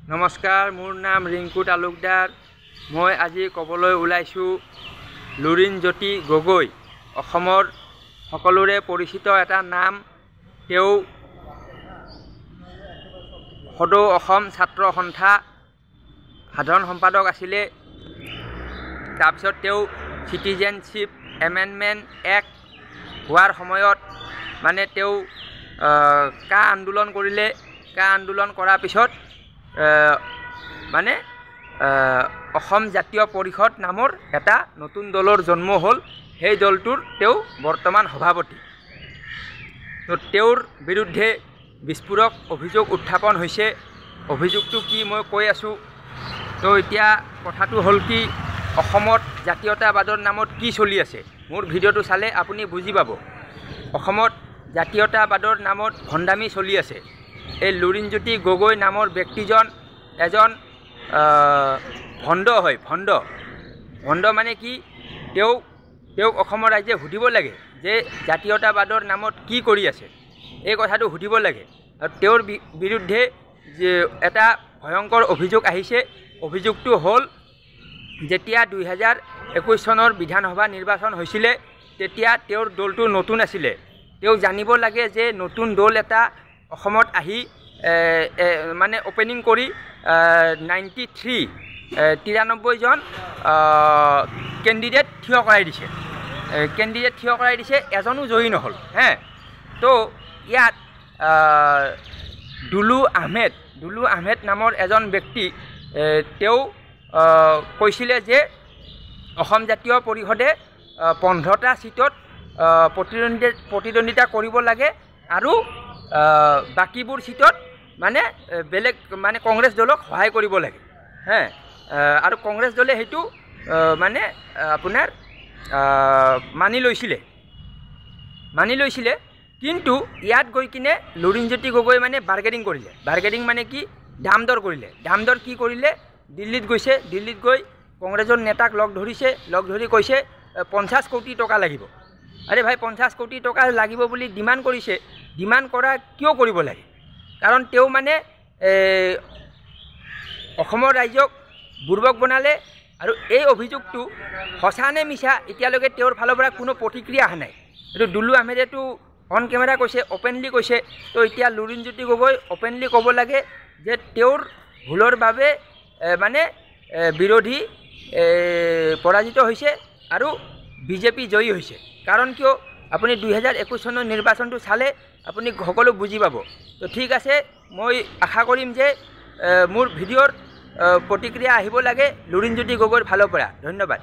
নমস্কাৰ, মোৰ নাম ৰিংকু তালুকদাৰ। মই আজি ক'বলৈ ওলাইছোঁ লুৰিণজ্যোতি গগৈ। অসমৰ সকলোৰে পৰিচিত এটা নাম। তেওঁ সদৌ অসম ছাত্ৰ সন্থা সাধাৰণ সম্পাদক আছিলে। তাৰপিছত তেওঁ চিটিজেনশ্বিপ এমেণ্ডমেণ্ট এক্ট হোৱাৰ সময়ত তেওঁ কা আন্দোলন কৰিলে। কা আন্দোলন কৰাৰ পিছত অসম জাতীয় পৰিষদ নামৰ এটা নতুন দলৰ জন্ম হ'ল। সেই দলটোৰ তেওঁ বৰ্তমান সভাপতি। তো তেওঁৰ বিৰুদ্ধে বিস্ফোৰক অভিযোগ উত্থাপন হৈছে। অভিযোগটো কি মই কৈ আছোঁ। তো এতিয়া কথাটো হ'ল কি, অসমত জাতীয়তাবাদৰ নামত কি চলি আছে। মোৰ ভিডিঅ'টো চালে আপুনি বুজি পাব। অসমত জাতীয়তাবাদৰ নামত ভণ্ডামি চলি আছে। এই লুৰিণজ্যোতি গগৈ নামৰ ব্যক্তিজন এজন ভণ্ড হয়। ভণ্ড মানে কি, তেওঁক অসমৰ ৰাইজে সুধিব লাগে যে জাতীয়তাবাদৰ নামত কি কৰি আছে, এই কথাটো সুধিব লাগে। আৰু তেওঁৰ বিৰুদ্ধে যে এটা ভয়ংকৰ অভিযোগ আহিছে। অভিযোগটো হ'ল, যেতিয়া 2021 চনৰ বিধানসভা নিৰ্বাচন হৈছিলে, তেতিয়া তেওঁৰ দলটো নতুন আছিলে। তেওঁ জানিব লাগে যে নতুন দল এটা অসমত আহি অপেনিং কৰি 93 জন কেণ্ডিডেট থিয় কৰাই দিছে। এজনো জয়ী নহ'ল। তো ইয়াত দুলু আহমেদ নামৰ এজন ব্যক্তি, তেওঁ কৈছিলে যে অসম জাতীয় পৰিষদে 15টা চিটত প্ৰতিদ্বন্দ্বিতা কৰিব লাগে আৰু বাকীবোৰ চিটত বেলেগ কংগ্ৰেছ দলক সহায় কৰিব লাগে। আৰু কংগ্ৰেছ দলে সেইটো আপোনাৰ মানি লৈছিলে। কিন্তু ইয়াত গৈ কিনে লুৰিণজ্যোতি গগৈ বাৰ্গেনিং কৰিলে। বাৰ্গেনিং কি, দাম দৰ কি কৰিলে, দিল্লীত গৈছে। দিল্লীত গৈ কংগ্ৰেছৰ নেতাক লগ ধৰি কৈছে 50 কোটি টকা লাগিব। আৰে ভাই, 50 কোটি টকা লাগিব বুলি ডিমাণ্ড কৰিছে। ডিমাণ্ড কৰা কিয় কৰিব লাগে? কাৰণ তেওঁ অসমৰ ৰাইজক বুৰ্বক বনালে। আৰু এই অভিযোগটো সঁচা নে মিছা, এতিয়ালৈকে তেওঁৰ ফালৰ পৰা কোনো প্ৰতিক্ৰিয়া অহা নাই। এইটো দুলু আহমেদেতো অন কেমেৰা কৈছে, অপেনলি কৈছে। তো এতিয়া লুৰিণজ্যোতি গগৈ অপেনলি ক'ব লাগে যে তেওঁৰ ভুলৰ বাবে বিৰোধী পৰাজিত হৈছে আৰু বিজেপি জয়ী হৈছে। কাৰণ কিয়, আপুনি 2021 চনৰ নিৰ্বাচনটো চালে আপুনি সকলো বুজি পাব। তো ঠিক আছে, মই আশা কৰিম যে মোৰ ভিডিঅ'ৰ প্ৰতিক্ৰিয়া আহিব লাগে লুৰিণজ্যোতি গগৈৰ ফালৰ পৰা। ধন্যবাদ।